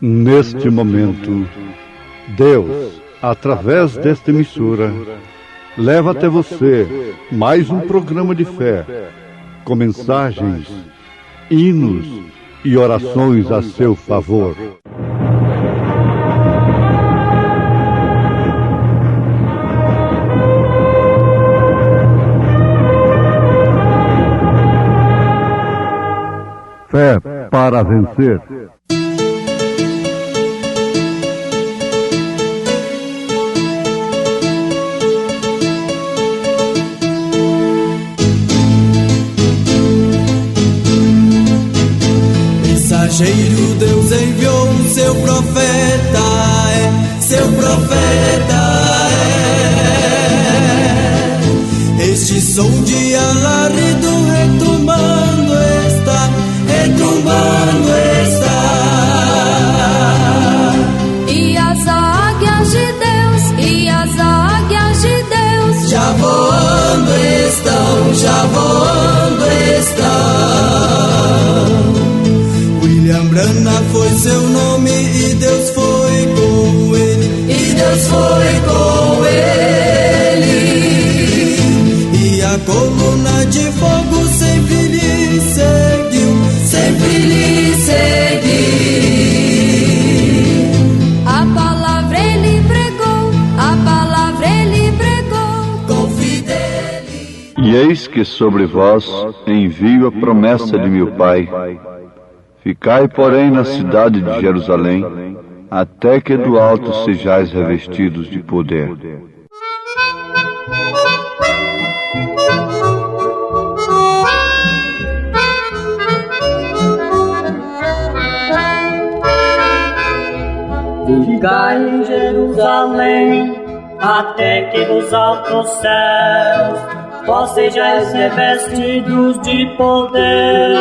Neste momento, Deus, através desta emissora, leva até você mais um programa de fé, com mensagens, hinos e orações a seu favor. Fé para vencer. Mensageiro, Deus enviou o seu profeta, seu profeta Este som de alarido retumbando está, retumbando está. E as águias de Deus, e as águias de Deus já voando estão, já voando estão. William Branham foi seu nome e Deus foi com ele, e Deus foi com ele. E a coluna de fogo sempre lhe seguiu, sempre lhe seguiu. A palavra ele pregou, a palavra ele pregou com fidelidade. E eis que sobre vós envio a promessa de meu Pai. Ficai, porém, na cidade de Jerusalém, até que do alto sejais revestidos de poder. Ficai em Jerusalém, até que dos altos céus vós sejais revestidos de poder,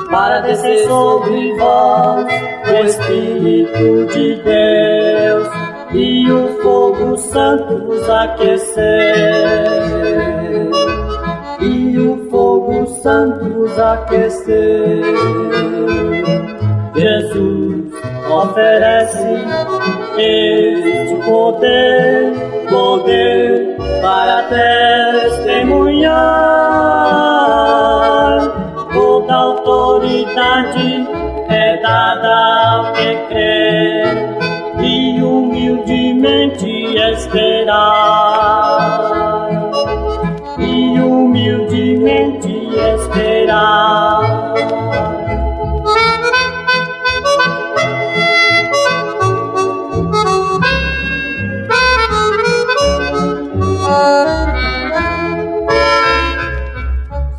para descer sobre vós o Espírito de Deus e o fogo santo vos aquecer, e o fogo santo vos aquecer. Jesus oferece este poder, poder para testemunhar. Toda autoridade é dada ao que crê e humildemente esperar, e humildemente esperar.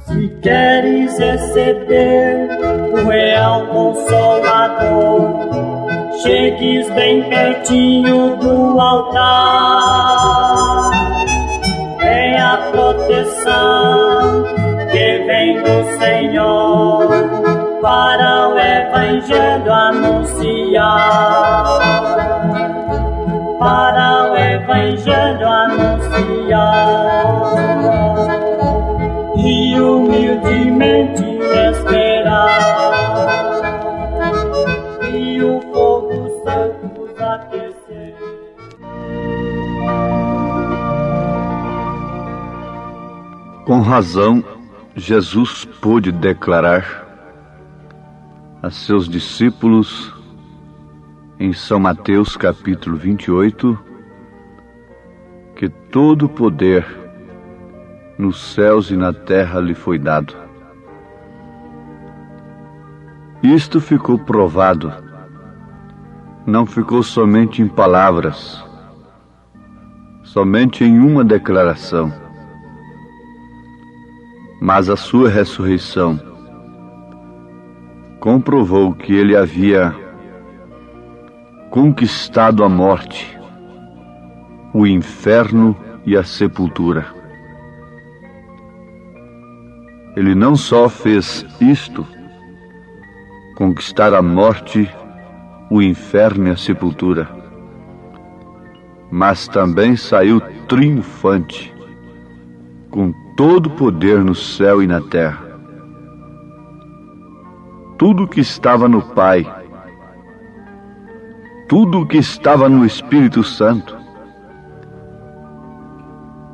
Se queres receber o real Consolador, chegues bem pertinho do altar. É a proteção que vem do Senhor para o Evangelho anunciar, para o Evangelho anunciar, e humildemente esperar, e o fogo santo vos aquecer. Com razão, Jesus pôde declarar a seus discípulos em São Mateus capítulo 28 que todo o poder nos céus e na terra lhe foi dado. Isto ficou provado, não ficou somente em palavras, somente em uma declaração, mas a sua ressurreição comprovou que ele havia conquistado a morte, o inferno e a sepultura. Ele não só fez isto, conquistar a morte, o inferno e a sepultura, mas também saiu triunfante, com todo o poder no céu e na terra. Tudo que estava no Pai tudo o que estava no Espírito Santo.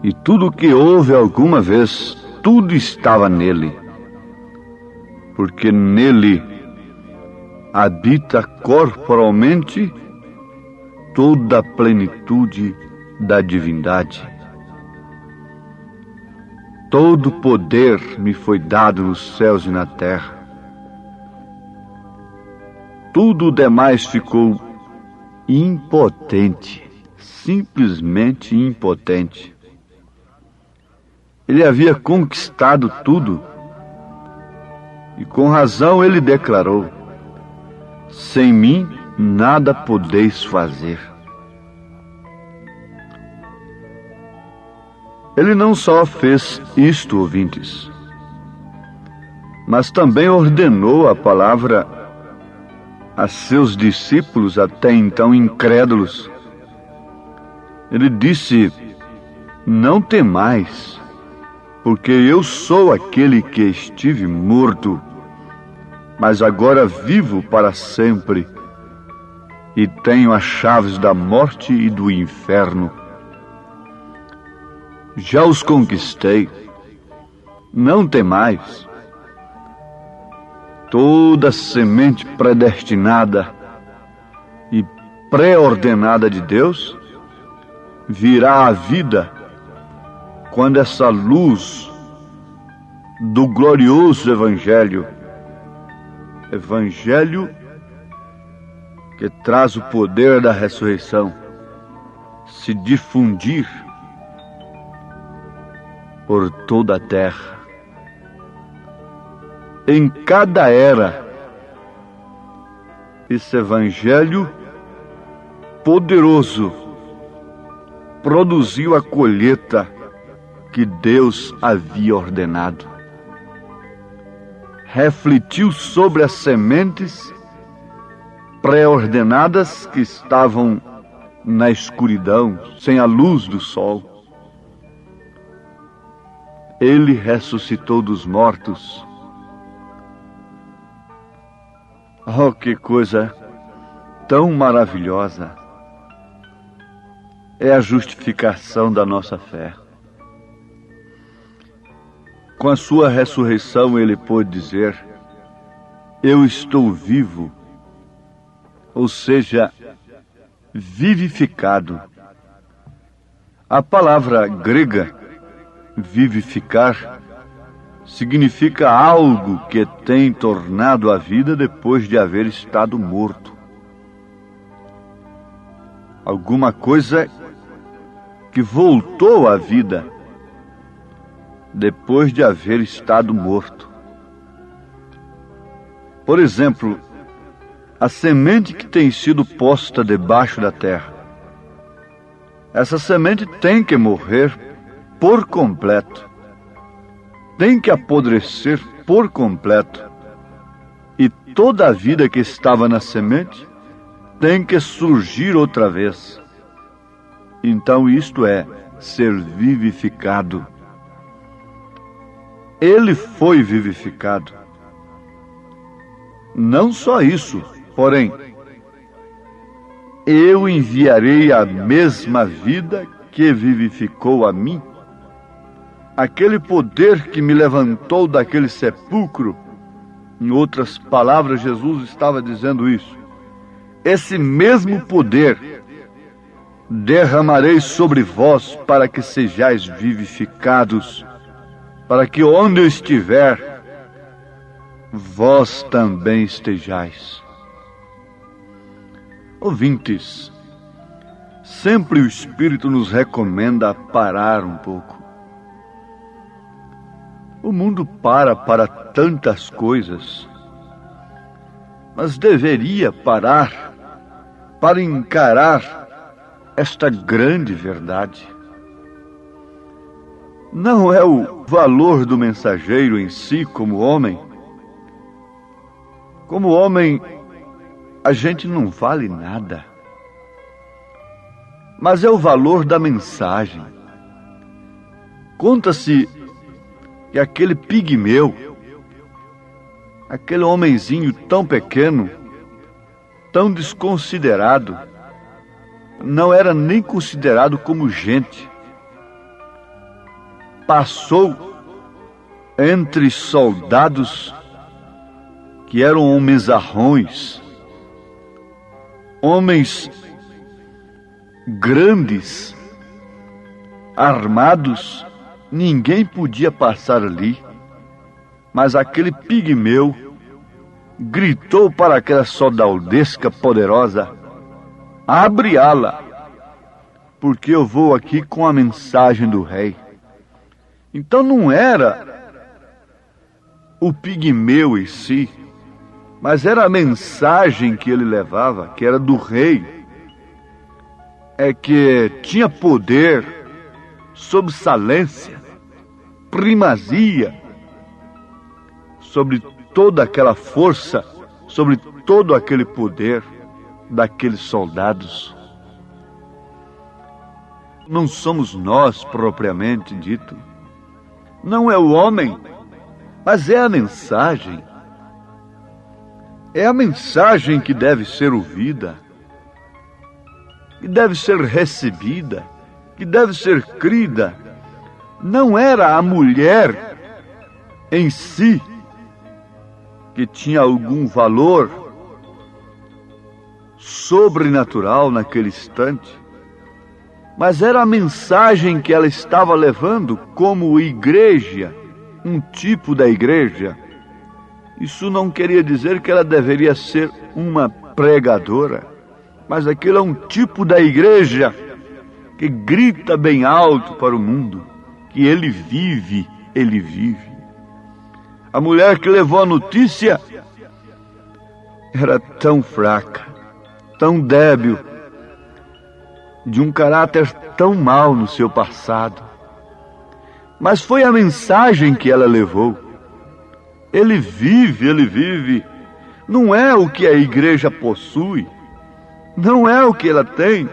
E tudo o que houve alguma vez, tudo estava nele. Porque nele habita corporalmente toda a plenitude da divindade. Todo poder me foi dado nos céus e na terra. Tudo o demais ficou impotente, simplesmente impotente. Ele havia conquistado tudo, e com razão ele declarou: sem mim nada podeis fazer. Ele não só fez isto, ouvintes, mas também ordenou a palavra a seus discípulos, até então incrédulos. Ele disse: não temais, porque eu sou aquele que estive morto, mas agora vivo para sempre, e tenho as chaves da morte e do inferno. Já os conquistei, não temais. Toda semente predestinada e pré-ordenada de Deus virá à vida quando essa luz do glorioso Evangelho que traz o poder da ressurreição, se difundir por toda a terra. Em cada era, esse Evangelho poderoso produziu a colheita que Deus havia ordenado. Refletiu sobre as sementes pré-ordenadas que estavam na escuridão, sem a luz do sol. Ele ressuscitou dos mortos. Oh, que coisa tão maravilhosa é a justificação da nossa fé. Com a sua ressurreição, ele pôde dizer: eu estou vivo, ou seja, vivificado. A palavra grega vivificar significa algo que tem tornado a vida depois de haver estado morto. Alguma coisa que voltou à vida depois de haver estado morto. Por exemplo, a semente que tem sido posta debaixo da terra. Essa semente tem que morrer por completo. Tem que apodrecer por completo. E toda a vida que estava na semente tem que surgir outra vez. Então isto é ser vivificado. Ele foi vivificado. Não só isso, porém, eu enviarei a mesma vida que vivificou a mim. Aquele poder que me levantou daquele sepulcro. Em outras palavras, Jesus estava dizendo isso. Esse mesmo poder derramarei sobre vós para que sejais vivificados, para que onde eu estiver, vós também estejais. Ouvintes, sempre o Espírito nos recomenda parar um pouco. O mundo para tantas coisas, mas deveria parar para encarar esta grande verdade. Não é o valor do mensageiro em si como homem. Como homem, a gente não vale nada. Mas é o valor da mensagem. Conta-se que aquele pigmeu, aquele homenzinho tão pequeno, tão desconsiderado, não era nem considerado como gente. Passou entre soldados que eram homens arrões, homens grandes, armados, ninguém podia passar ali. Mas aquele pigmeu gritou para aquela soldadesca poderosa: abre ala, porque eu vou aqui com a mensagem do rei. Então não era o pigmeu em si, mas era a mensagem que ele levava, que era do rei, que tinha poder, sobressalência, primazia sobre toda aquela força, sobre todo aquele poder daqueles soldados. Não somos nós propriamente dito, não é o homem, mas é a mensagem. É a mensagem que deve ser ouvida, que deve ser recebida, que deve ser crida. Não era a mulher em si que tinha algum valor sobrenatural naquele instante, mas era a mensagem que ela estava levando como igreja, um tipo da igreja. Isso não queria dizer que ela deveria ser uma pregadora, mas aquilo é um tipo da igreja que grita bem alto para o mundo que ele vive, ele vive. A mulher que levou a notícia era tão fraca, tão débil, de um caráter tão mau no seu passado. Mas foi a mensagem que ela levou. Ele vive, ele vive. Não é o que a igreja possui, não é o que ela tem.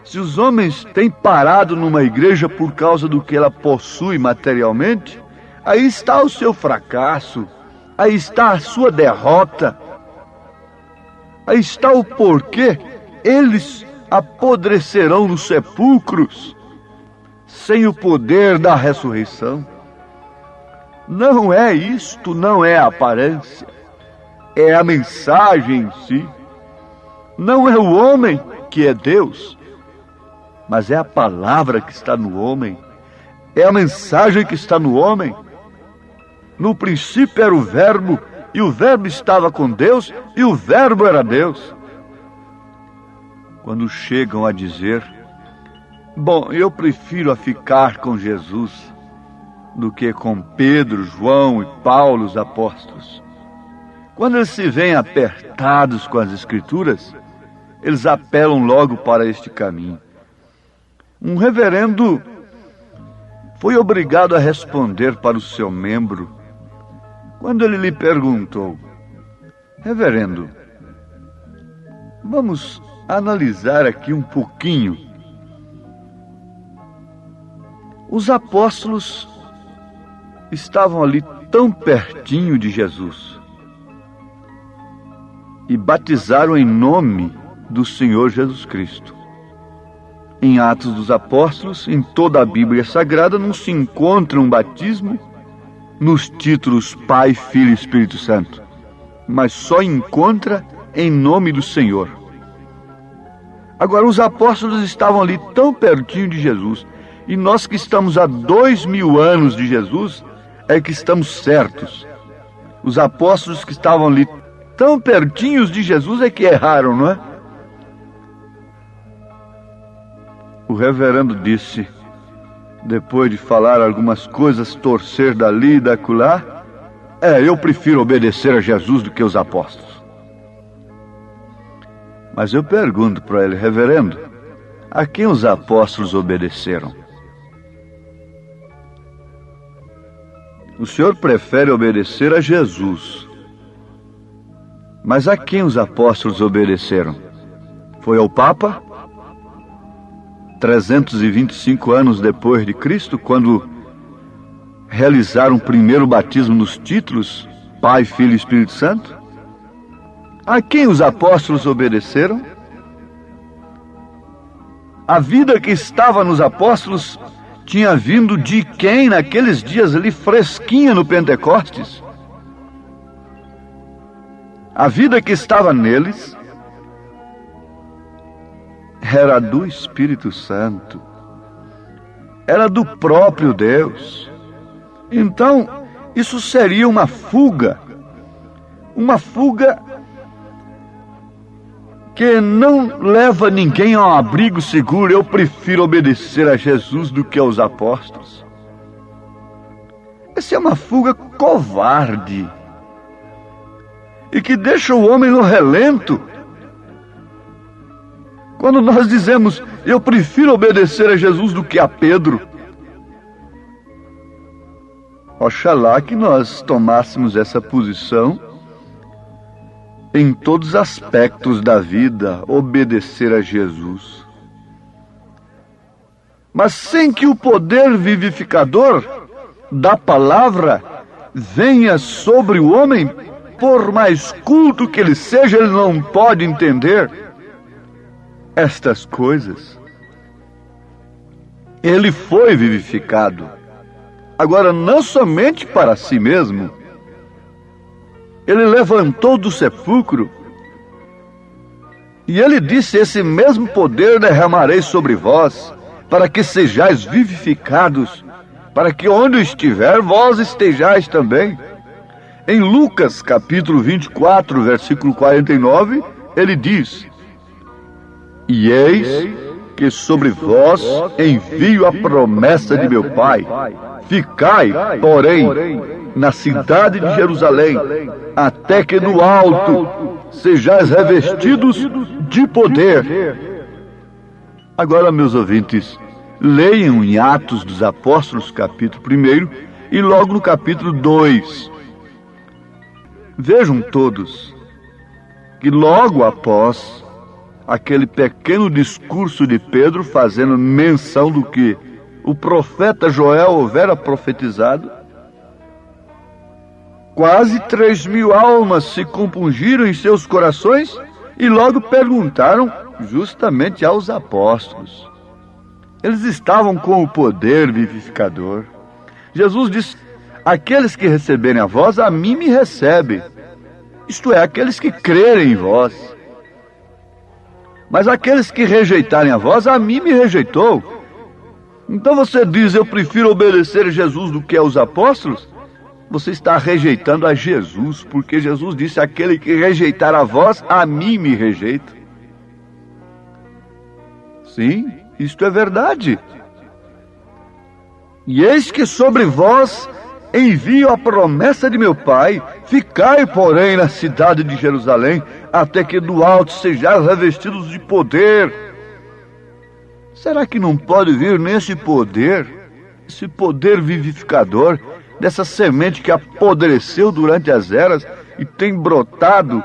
Se os homens têm parado numa igreja por causa do que ela possui materialmente, aí está o seu fracasso, aí está a sua derrota, aí está o porquê eles apodrecerão nos sepulcros sem o poder da ressurreição. Não é isto, não é a aparência, é a mensagem em si. Não é o homem que é Deus, mas é a palavra que está no homem, é a mensagem que está no homem. No princípio era o Verbo, e o Verbo estava com Deus, e o Verbo era Deus. Quando chegam a dizer: bom, eu prefiro a ficar com Jesus do que com Pedro, João e Paulo, os apóstolos. Quando eles se veem apertados com as Escrituras, eles apelam logo para este caminho. Um reverendo foi obrigado a responder para o seu membro, quando ele lhe perguntou: reverendo, vamos analisar aqui um pouquinho. Os apóstolos estavam ali tão pertinho de Jesus e batizaram em nome do Senhor Jesus Cristo. Em Atos dos Apóstolos, em toda a Bíblia Sagrada, não se encontra um batismo nos títulos Pai, Filho e Espírito Santo, mas só encontra em nome do Senhor. Agora, os apóstolos estavam ali tão pertinho de Jesus, e nós que estamos há 2000 anos de Jesus, é que estamos certos. Os apóstolos que estavam ali tão pertinhos de Jesus é que erraram, não é? O reverendo disse, depois de falar algumas coisas, torcer dali e dacolá: eu prefiro obedecer a Jesus do que os apóstolos. Mas eu pergunto para ele: reverendo, a quem os apóstolos obedeceram? O senhor prefere obedecer a Jesus, mas a quem os apóstolos obedeceram? Foi ao Papa? 325 anos depois de Cristo, quando realizaram o primeiro batismo nos títulos Pai, Filho e Espírito Santo? A quem os apóstolos obedeceram? A vida que estava nos apóstolos tinha vindo de quem naqueles dias ali fresquinha no Pentecostes? A vida que estava neles era do Espírito Santo, era do próprio Deus. Então, isso seria uma fuga que não leva ninguém a um abrigo seguro. Eu prefiro obedecer a Jesus do que aos apóstolos. Essa é uma fuga covarde e que deixa o homem no relento. Quando nós dizemos, eu prefiro obedecer a Jesus do que a Pedro, oxalá que nós tomássemos essa posição em todos os aspectos da vida, obedecer a Jesus. Mas sem que o poder vivificador da palavra venha sobre o homem, por mais culto que ele seja, ele não pode entender estas coisas. Ele foi vivificado. Agora, não somente para si mesmo. Ele levantou do sepulcro e ele disse, esse mesmo poder derramarei sobre vós, para que sejais vivificados, para que onde eu estiver, vós estejais também. Em Lucas, capítulo 24, versículo 49, ele diz, e eis que sobre vós envio a promessa de meu Pai. Ficai, porém, na cidade de Jerusalém, até que no alto sejais revestidos de poder. Agora, meus ouvintes, leiam em Atos dos Apóstolos, capítulo 1, e logo no capítulo 2. Vejam todos que logo após aquele pequeno discurso de Pedro, fazendo menção do que o profeta Joel houvera profetizado, quase 3.000 almas se compungiram em seus corações e logo perguntaram justamente aos apóstolos. Eles estavam com o poder vivificador. Jesus disse, aqueles que receberem a vós, a mim me recebem. Isto é, aqueles que crerem em vós. Mas aqueles que rejeitarem a vós, a mim me rejeitou. Então você diz, eu prefiro obedecer a Jesus do que aos apóstolos? Você está rejeitando a Jesus, porque Jesus disse, aquele que rejeitar a vós, a mim me rejeita. Sim, isto é verdade. E eis que sobre vós envio a promessa de meu Pai, ficai, porém, na cidade de Jerusalém, até que do alto sejais revestidos de poder. Será que não pode vir nesse poder, esse poder vivificador, dessa semente que apodreceu durante as eras e tem brotado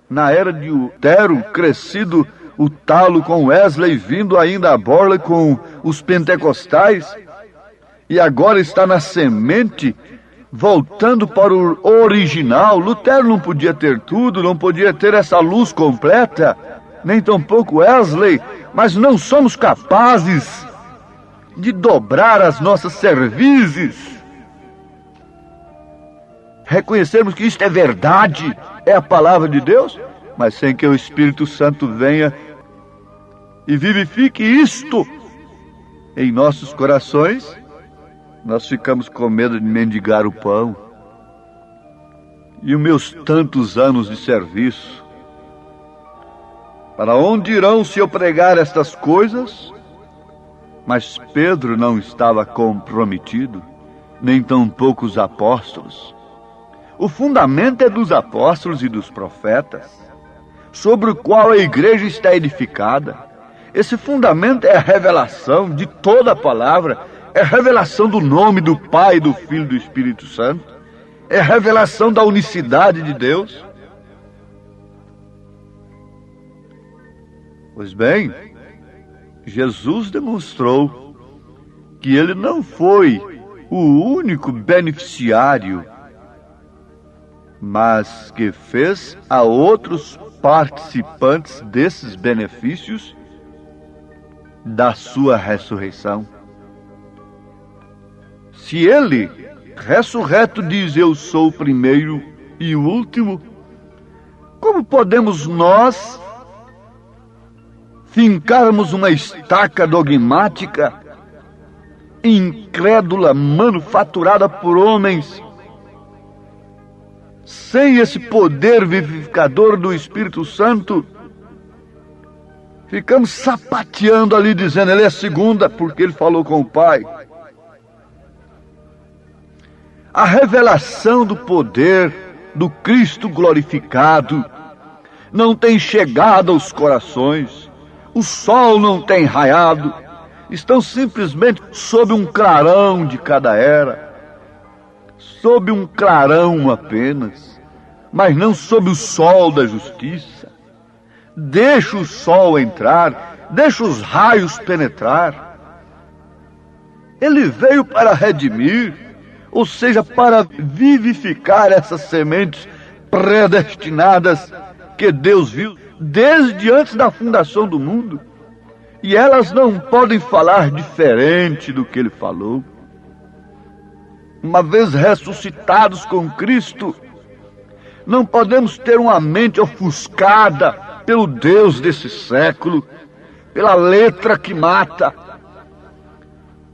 na era de Lutero, crescido o talo com Wesley, vindo ainda a borla com os pentecostais, e agora está na semente, voltando para o original. Lutero não podia ter tudo, não podia ter essa luz completa, nem tampouco Wesley, mas não somos capazes de dobrar as nossas cervizes, reconhecermos que isto é verdade, é a palavra de Deus, mas sem que o Espírito Santo venha e vivifique isto em nossos corações, nós ficamos com medo de mendigar o pão. E os meus tantos anos de serviço, para onde irão se eu pregar estas coisas? Mas Pedro não estava comprometido, nem tampouco os apóstolos. O fundamento é dos apóstolos e dos profetas, sobre o qual a igreja está edificada. Esse fundamento é a revelação de toda a palavra, é a revelação do nome do Pai, do Filho e do Espírito Santo, é a revelação da unicidade de Deus. Pois bem, Jesus demonstrou que ele não foi o único beneficiário mas que fez a outros participantes desses benefícios da sua ressurreição. Se ele, ressurreto, diz: eu sou o primeiro e o último, como podemos nós fincarmos uma estaca dogmática, incrédula, manufaturada por homens, sem esse poder vivificador do Espírito Santo? Ficamos sapateando ali, dizendo: ele é segunda, porque ele falou com o Pai. A revelação do poder do Cristo glorificado não tem chegado aos corações, o sol não tem raiado, estão simplesmente sob um clarão de cada era, sob um clarão apenas, mas não sob o sol da justiça. Deixa o sol entrar, deixa os raios penetrar. Ele veio para redimir, ou seja, para vivificar essas sementes predestinadas que Deus viu desde antes da fundação do mundo. E elas não podem falar diferente do que Ele falou. Uma vez ressuscitados com Cristo, não podemos ter uma mente ofuscada pelo Deus desse século, pela letra que mata,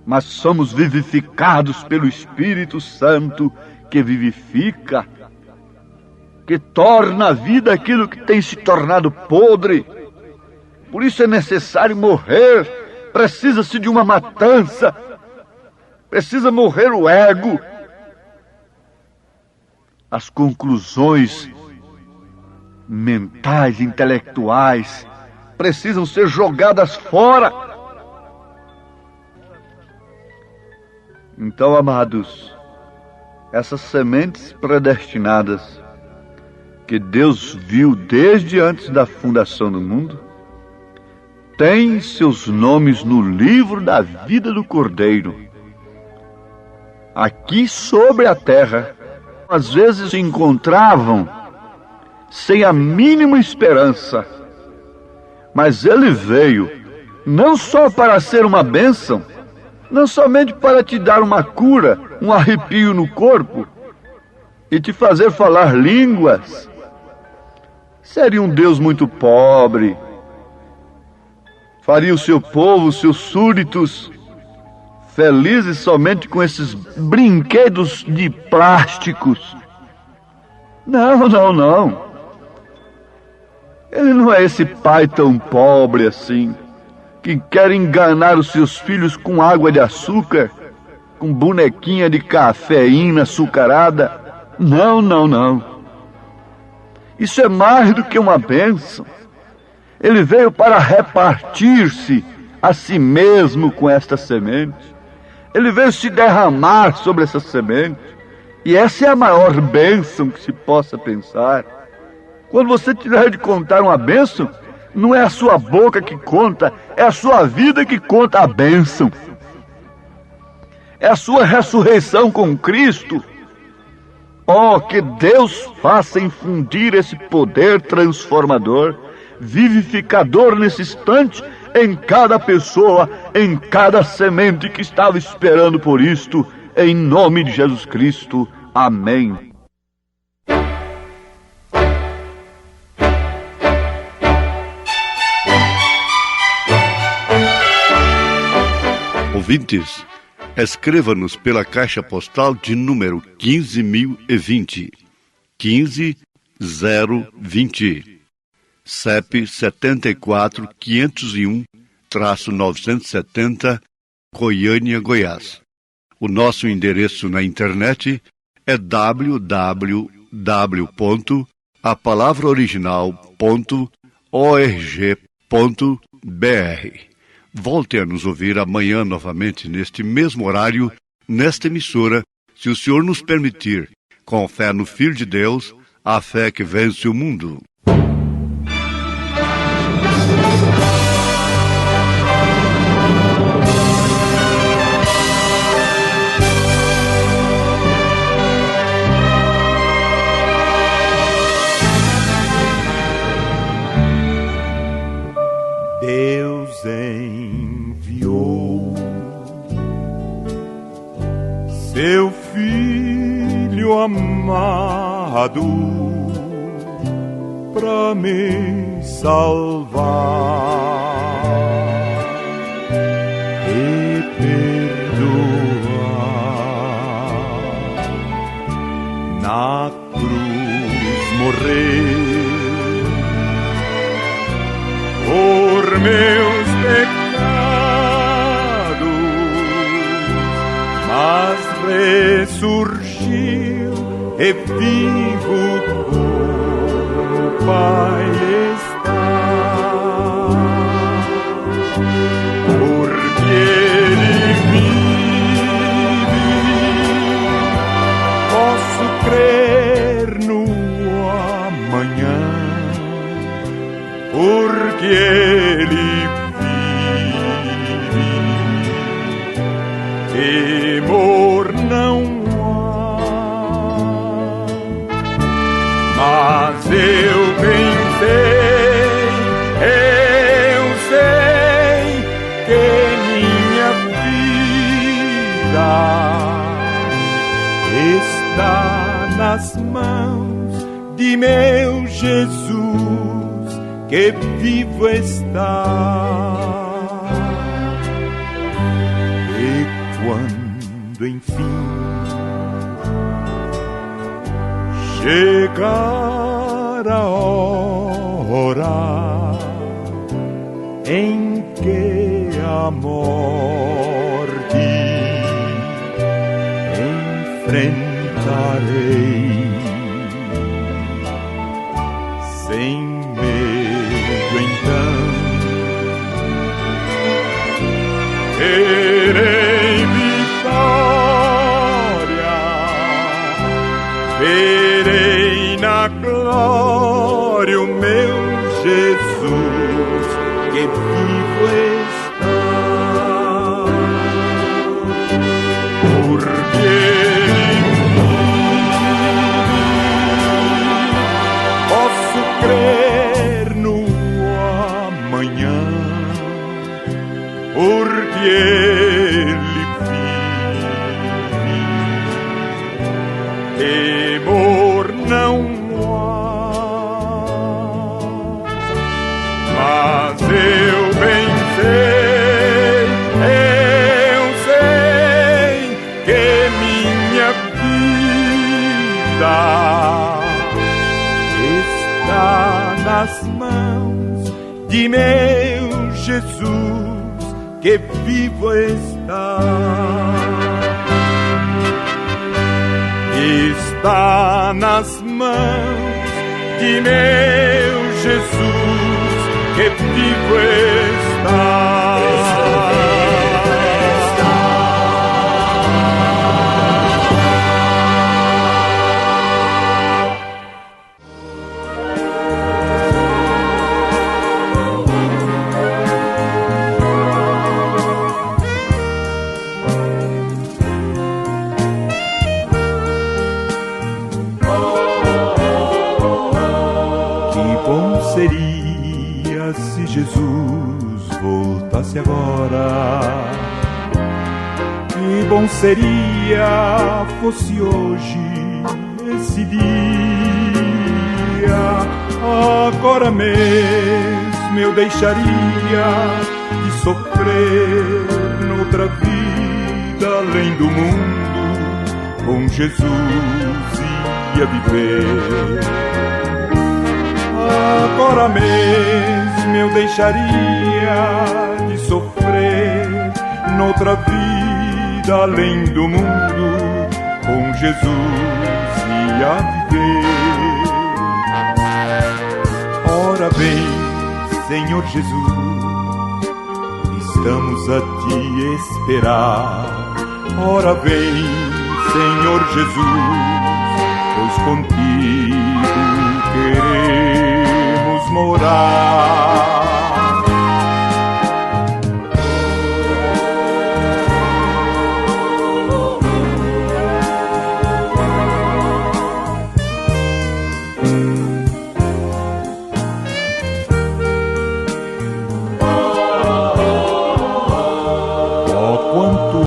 mas somos vivificados pelo Espírito Santo que vivifica, que torna a vida aquilo que tem se tornado podre. Por isso é necessário morrer, precisa-se de uma matança, precisa morrer o ego. As conclusões mentais, intelectuais, precisam ser jogadas fora. Então, amados, essas sementes predestinadas que Deus viu desde antes da fundação do mundo, têm seus nomes no livro da vida do Cordeiro. Aqui sobre a terra, às vezes se encontravam sem a mínima esperança, mas Ele veio não só para ser uma bênção, não somente para te dar uma cura, um arrepio no corpo e te fazer falar línguas. Seria um Deus muito pobre, faria o seu povo, os seus súditos, felizes somente com esses brinquedos de plásticos. Não, não, não. Ele não é esse pai tão pobre assim, que quer enganar os seus filhos com água de açúcar, com bonequinha de cafeína açucarada. Não, não, não. Isso é mais do que uma bênção. Ele veio para repartir-se a si mesmo com esta semente. Ele veio se derramar sobre essa semente. E essa é a maior bênção que se possa pensar. Quando você tiver de contar uma bênção, não é a sua boca que conta, é a sua vida que conta a bênção. É a sua ressurreição com Cristo. Oh, que Deus faça infundir esse poder transformador, vivificador nesse instante, em cada pessoa, em cada semente que estava esperando por isto, em nome de Jesus Cristo. Amém. Ouvintes, escreva-nos pela caixa postal de número 15.020, 15020, CEP 74.501-970, Goiânia, Goiás. O nosso endereço na internet é www.apalavraoriginal.org.br. Volte a nos ouvir amanhã novamente, neste mesmo horário, nesta emissora, se o Senhor nos permitir, com fé no Filho de Deus, a fé que vence o mundo. seu filho amado pra me salvar e perdoar. Na cruz morreu por meus pecados, mas ressurgiu e vivo como o Pai está. Porque Ele vive, posso crer no amanhã. Porque Ele temor não há, mas eu bem sei que minha vida está nas mãos de meu Jesus, que vivo está. Quando enfim chegar a hora em que a morte enfrentarei, sem medo então terei vitória, verei na glória o meu Jesus, que vivo está. Porque posso crer no amanhã, porque Ele vive, temor não há, mas eu bem sei que minha vida está nas mãos de meu Jesus, que vivo está. Está nas mãos de meu Jesus, que vivo está. Seria se Jesus voltasse agora. Que bom seria fosse hoje esse dia. Agora mesmo eu deixaria de sofrer noutra vida além do mundo. Com Jesus ia viver. Agora mesmo eu deixaria de sofrer noutra vida além do mundo. Com Jesus ia viver. Ora bem, Senhor Jesus, estamos a te esperar. Ora bem, Senhor Jesus, pois contigo queremos morar. Oh, quanto